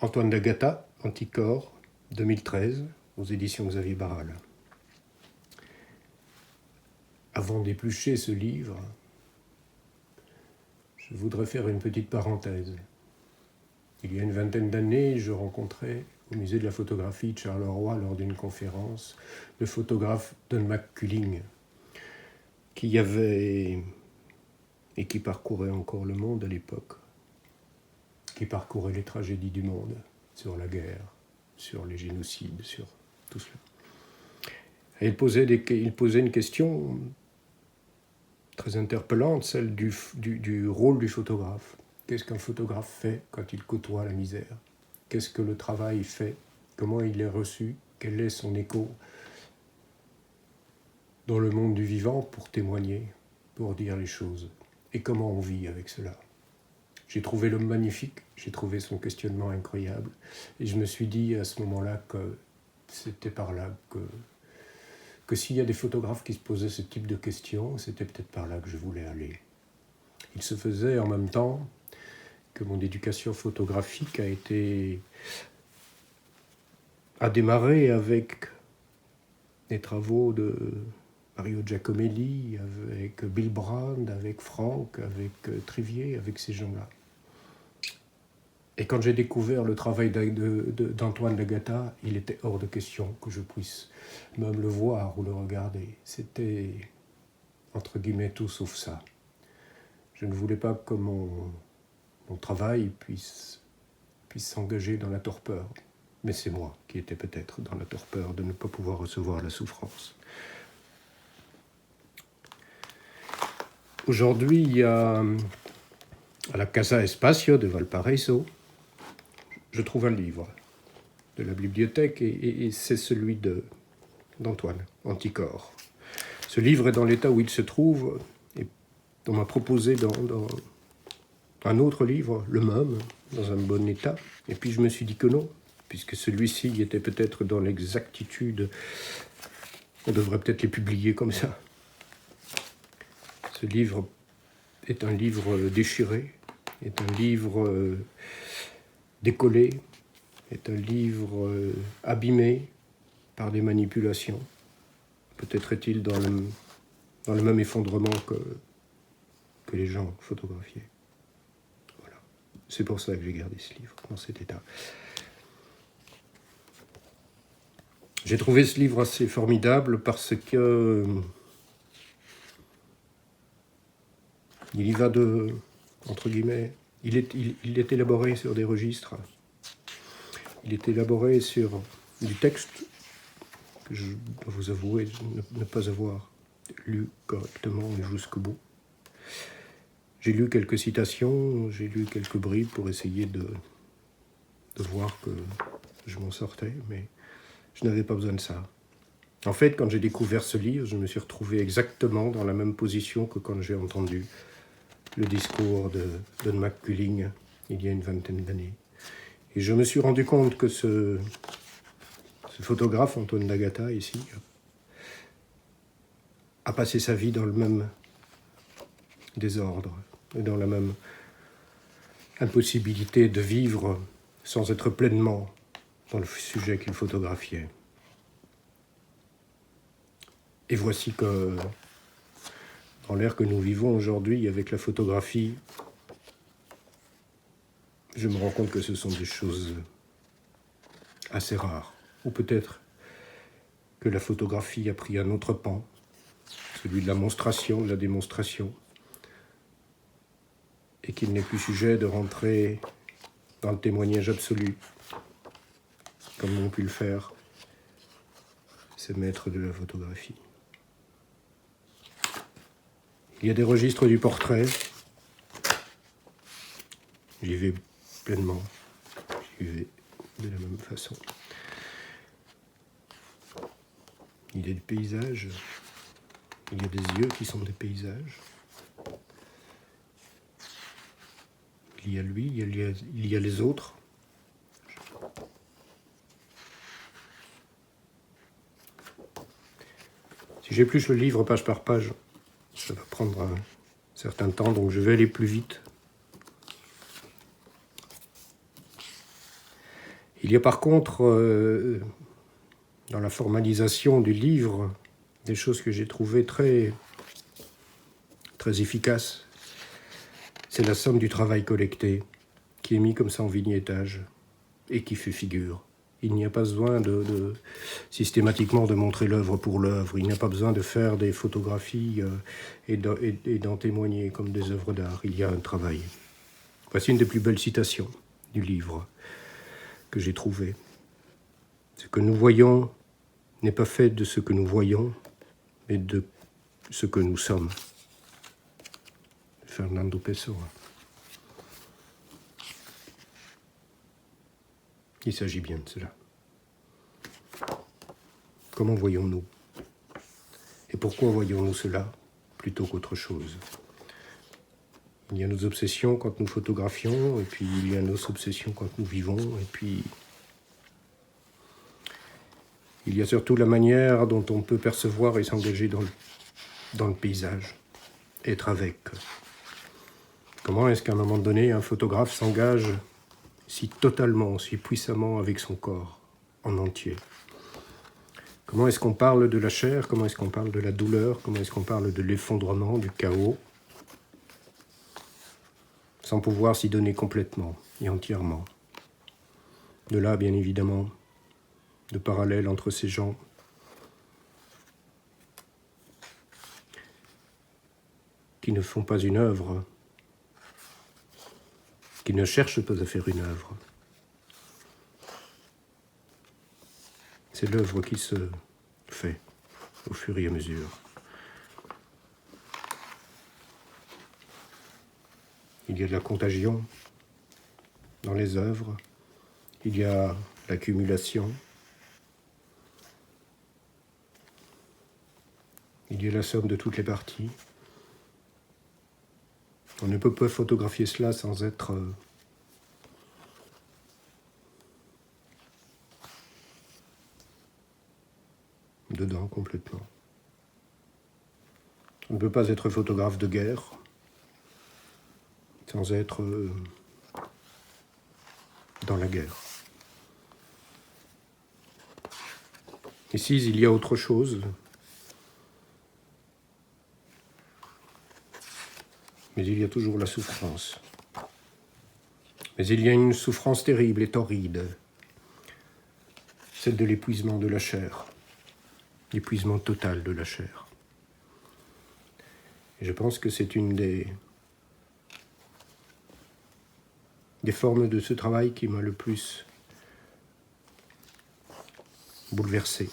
Antoine d'Agata, Anticorps, 2013, aux éditions Xavier Barral. Avant d'éplucher ce livre, je voudrais faire une petite parenthèse. Il y a une vingtaine d'années, je rencontrais au musée de la photographie de Charleroi lors d'une conférence le photographe Don McCulling, qui avait et qui parcourait encore le monde à l'époque, qui parcourait les tragédies du monde, sur la guerre, sur les génocides, sur tout cela. Et il posait une question très interpellante, celle du rôle du photographe. Qu'est-ce qu'un photographe fait quand il côtoie la misère? Qu'est-ce que le travail fait? Comment il est reçu? Quel est son écho dans le monde du vivant pour témoigner, pour dire les choses? Et comment on vit avec cela? J'ai trouvé l'homme magnifique, j'ai trouvé son questionnement incroyable, et je me suis dit à ce moment-là que c'était par là que s'il y a des photographes qui se posaient ce type de questions, c'était peut-être par là que je voulais aller. Il se faisait en même temps que mon éducation photographique a démarré avec des travaux de Mario Giacomelli, avec Bill Brand, avec Franck, avec Trivier, avec ces gens-là. Et quand j'ai découvert le travail d'Antoine d'Agata, il était hors de question que je puisse même le voir ou le regarder. C'était, entre guillemets, tout sauf ça. Je ne voulais pas que mon travail puisse s'engager dans la torpeur. Mais c'est moi qui étais peut-être dans la torpeur de ne pas pouvoir recevoir la souffrance. Aujourd'hui, il y a à la Casa Espacio de Valparaiso, je trouve un livre de la bibliothèque et c'est celui d'Antoine, Anticorps. Ce livre est dans l'état où il se trouve et on m'a proposé dans un autre livre, le même, dans un bon état. Et puis je me suis dit que non, puisque celui-ci était peut-être dans l'exactitude, on devrait peut-être les publier comme ça. Ce livre est un livre déchiré, est un livre décollé, est un livre abîmé par des manipulations. Peut-être est-il dans le même effondrement que les gens photographiés. Voilà. C'est pour ça que j'ai gardé ce livre dans cet état. J'ai trouvé ce livre assez formidable parce que il y va de, entre guillemets, il est élaboré sur des registres. Il est élaboré sur du texte que je dois vous avouer ne pas avoir lu correctement jusqu'au bout. J'ai lu quelques citations, j'ai lu quelques bribes pour essayer de voir que je m'en sortais, mais je n'avais pas besoin de ça. En fait, quand j'ai découvert ce livre, je me suis retrouvé exactement dans la même position que quand j'ai entendu le discours de Don McCulling il y a une vingtaine d'années. Et je me suis rendu compte que ce photographe, Antoine d'Agata, ici, a passé sa vie dans le même désordre et dans la même impossibilité de vivre sans être pleinement dans le sujet qu'il photographiait. Et voici que, dans l'ère que nous vivons aujourd'hui, avec la photographie, je me rends compte que ce sont des choses assez rares. Ou peut-être que la photographie a pris un autre pan, celui de la monstration, de la démonstration, et qu'il n'est plus sujet de rentrer dans le témoignage absolu, comme ont pu le faire ces maîtres de la photographie. Il y a des registres du portrait. J'y vais pleinement. J'y vais de la même façon. Il y a des paysages. Il y a des yeux qui sont des paysages. Il y a lui, il y a les autres. Si j'épluche le livre page par page, ça va prendre un certain temps, donc je vais aller plus vite. Il y a par contre, dans la formalisation du livre, des choses que j'ai trouvées très, très efficaces. C'est la somme du travail collecté, qui est mis comme ça en vignettage, et qui fait figure. Il n'y a pas besoin systématiquement de montrer l'œuvre pour l'œuvre. Il n'y a pas besoin de faire des photographies et d'en témoigner comme des œuvres d'art. Il y a un travail. Voici une des plus belles citations du livre que j'ai trouvé. Ce que nous voyons n'est pas fait de ce que nous voyons, mais de ce que nous sommes. Fernando Pessoa. Il s'agit bien de cela. Comment voyons-nous? Et pourquoi voyons-nous cela plutôt qu'autre chose? Il y a nos obsessions quand nous photographions, et puis il y a nos obsessions quand nous vivons, et puis il y a surtout la manière dont on peut percevoir et s'engager dans le paysage, être avec. Comment est-ce qu'à un moment donné, un photographe s'engage si totalement, si puissamment avec son corps, en entier? Comment est-ce qu'on parle de la chair? Comment est-ce qu'on parle de la douleur? Comment est-ce qu'on parle de l'effondrement, du chaos, sans pouvoir s'y donner complètement et entièrement? De là, bien évidemment, de parallèle entre ces gens qui ne font pas une œuvre, qui ne cherchent pas à faire une œuvre. C'est l'œuvre qui se fait au fur et à mesure. Il y a de la contagion dans les œuvres, il y a l'accumulation, il y a la somme de toutes les parties. On ne peut pas photographier cela sans être dedans complètement. On ne peut pas être photographe de guerre sans être dans la guerre. Ici, il y a autre chose. Mais il y a toujours la souffrance. Mais il y a une souffrance terrible et torride, celle de l'épuisement de la chair, l'épuisement total de la chair. Et je pense que c'est une des formes de ce travail qui m'a le plus bouleversé.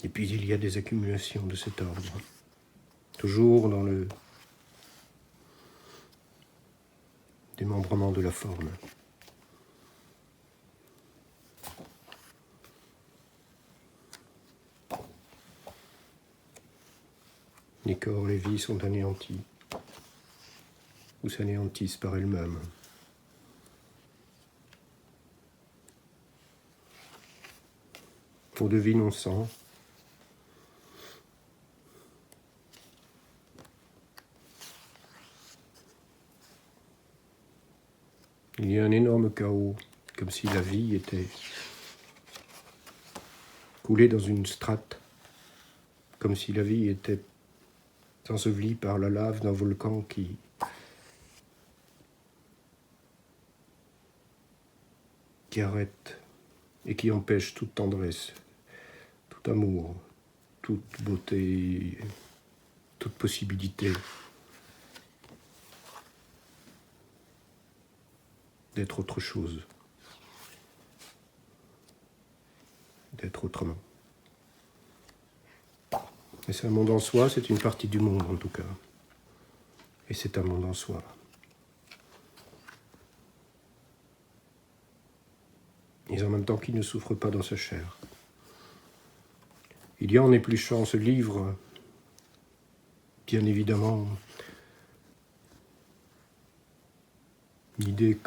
Et puis il y a des accumulations de cet ordre, toujours dans le démembrement de la forme. Les corps, les vies sont anéantis, ou s'anéantissent par elles-mêmes. On devine, on sent. Il y a un énorme chaos, comme si la vie était coulée dans une strate, comme si la vie était ensevelie par la lave d'un volcan qui arrête et qui empêche toute tendresse, tout amour, toute beauté, toute possibilité d'être autre chose, d'être autrement. Et c'est un monde en soi, c'est une partie du monde en tout cas. Et c'est un monde en soi. Et en même temps qui ne souffre pas dans sa chair. Il y a en épluchant ce livre, bien évidemment, l'idée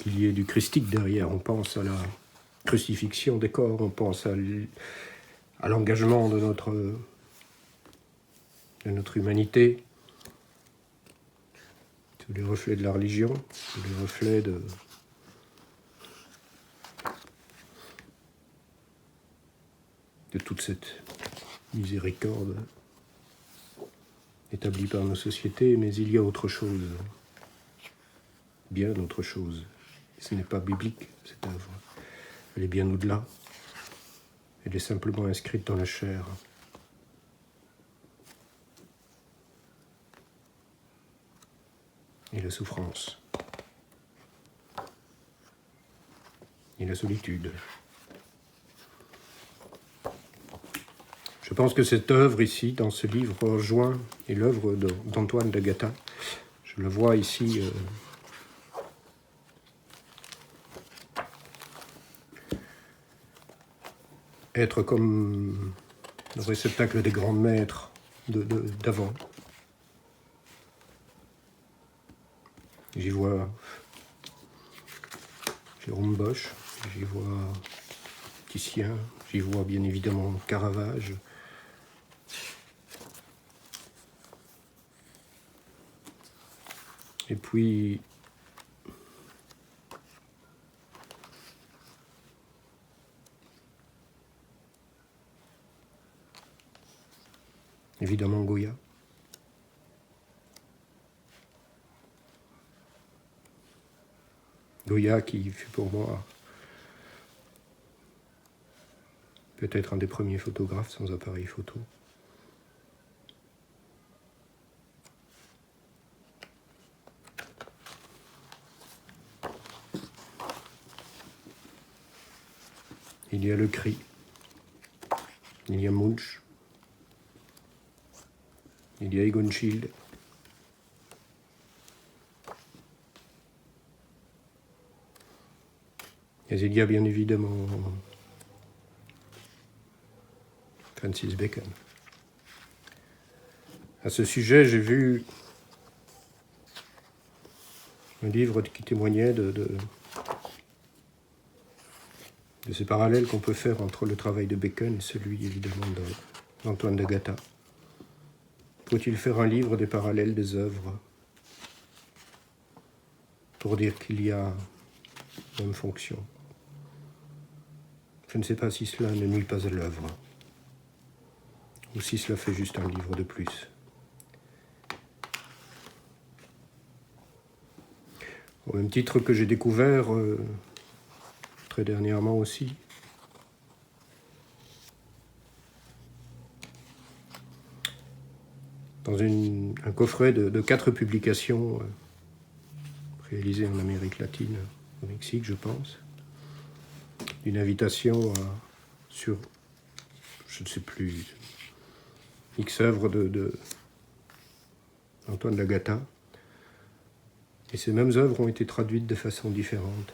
qu'il y ait du christique derrière. On pense à la crucifixion des corps, on pense à l'engagement de notre humanité. Tous les reflets de la religion, tous les reflets de toute cette miséricorde établie par nos sociétés, mais il y a autre chose, bien autre chose. Ce n'est pas biblique, cette œuvre. Elle est bien au-delà. Elle est simplement inscrite dans la chair. Et la souffrance. Et la solitude. Je pense que cette œuvre ici, dans ce livre rejoint, est l'œuvre d'Antoine de Gatta. Je le vois ici être comme le réceptacle des grands maîtres d'avant. J'y vois Jérôme Bosch, j'y vois Titien, j'y vois bien évidemment Caravage. Et puis, évidemment Goya. Goya qui fut pour moi peut-être un des premiers photographes sans appareil photo. Il y a Le Cri, il y a Munch, il y a Egon Schiele. Et il y a bien évidemment Francis Bacon. À ce sujet, j'ai vu un livre qui témoignait de ces parallèles qu'on peut faire entre le travail de Bacon et celui, évidemment, d'Antoine de Gatta. Faut-il faire un livre des parallèles des œuvres pour dire qu'il y a même fonction? Je ne sais pas si cela ne nuit pas à l'œuvre, ou si cela fait juste un livre de plus. Au même titre que j'ai découvert, très dernièrement aussi, dans un coffret de 4 publications réalisées en Amérique latine, au Mexique, je pense, une invitation sur, je ne sais plus, X œuvres d'Antoine de Gatta. Et ces mêmes œuvres ont été traduites de façon différente.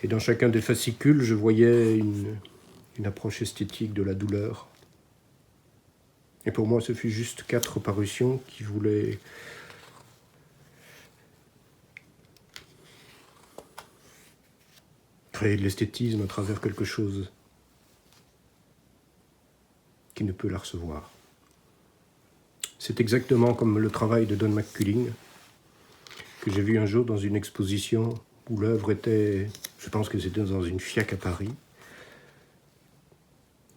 Et dans chacun des fascicules, je voyais une approche esthétique de la douleur. Et pour moi, ce fut juste 4 parutions qui voulaient créer de l'esthétisme à travers quelque chose qui ne peut la recevoir. C'est exactement comme le travail de Don McCullin, que j'ai vu un jour dans une exposition où l'œuvre était, je pense que c'était dans une FIAC à Paris,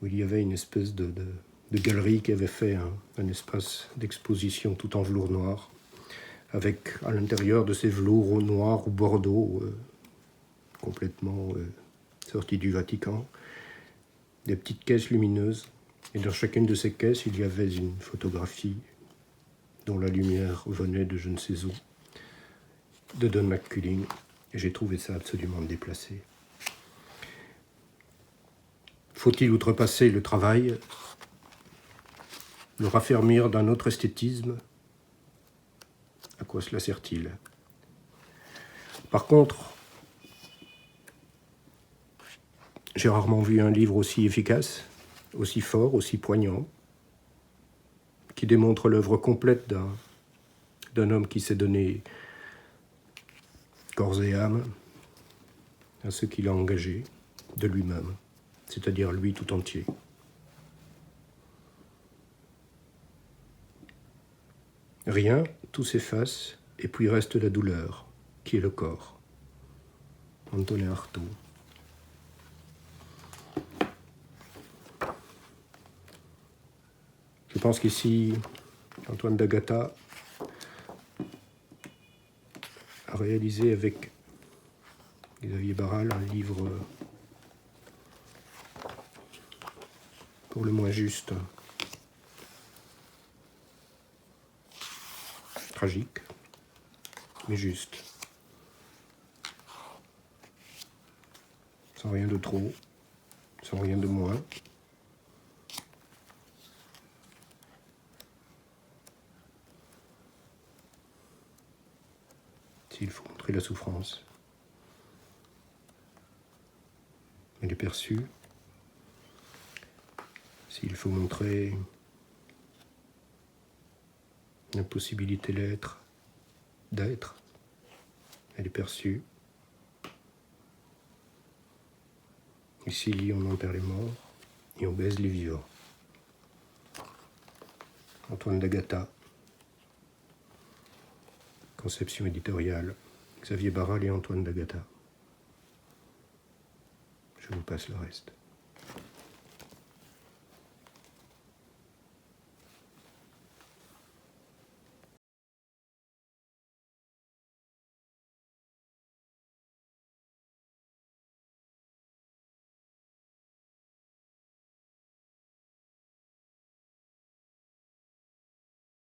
où il y avait une espèce de galerie qui avait fait un espace d'exposition tout en velours noir, avec à l'intérieur de ces velours noirs ou bordeaux, complètement sortis du Vatican, des petites caisses lumineuses. Et dans chacune de ces caisses, il y avait une photographie dont la lumière venait de je ne sais où, de Don McCullin. Et j'ai trouvé ça absolument déplacé. Faut-il outrepasser le travail, le raffermir d'un autre esthétisme? À quoi cela sert-il? Par contre, j'ai rarement vu un livre aussi efficace, aussi fort, aussi poignant, qui démontre l'œuvre complète d'un homme qui s'est donné corps et âme, à ce qu'il a engagé de lui-même, c'est-à-dire lui tout entier. Rien, tout s'efface, et puis reste la douleur, qui est le corps. Antonin Artaud. Je pense qu'ici, Antoine d'Agata a réalisé avec Xavier Barral un livre pour le moins juste, tragique, mais juste. Sans rien de trop, sans rien de moins. S'il faut montrer la souffrance, elle est perçue. S'il faut montrer l'impossibilité d'être, elle est perçue. Ici, on enterre les morts et on baise les vivants. Antoine d'Agata, conception éditoriale, Xavier Barral et Antoine d'Agata. Je vous passe le reste.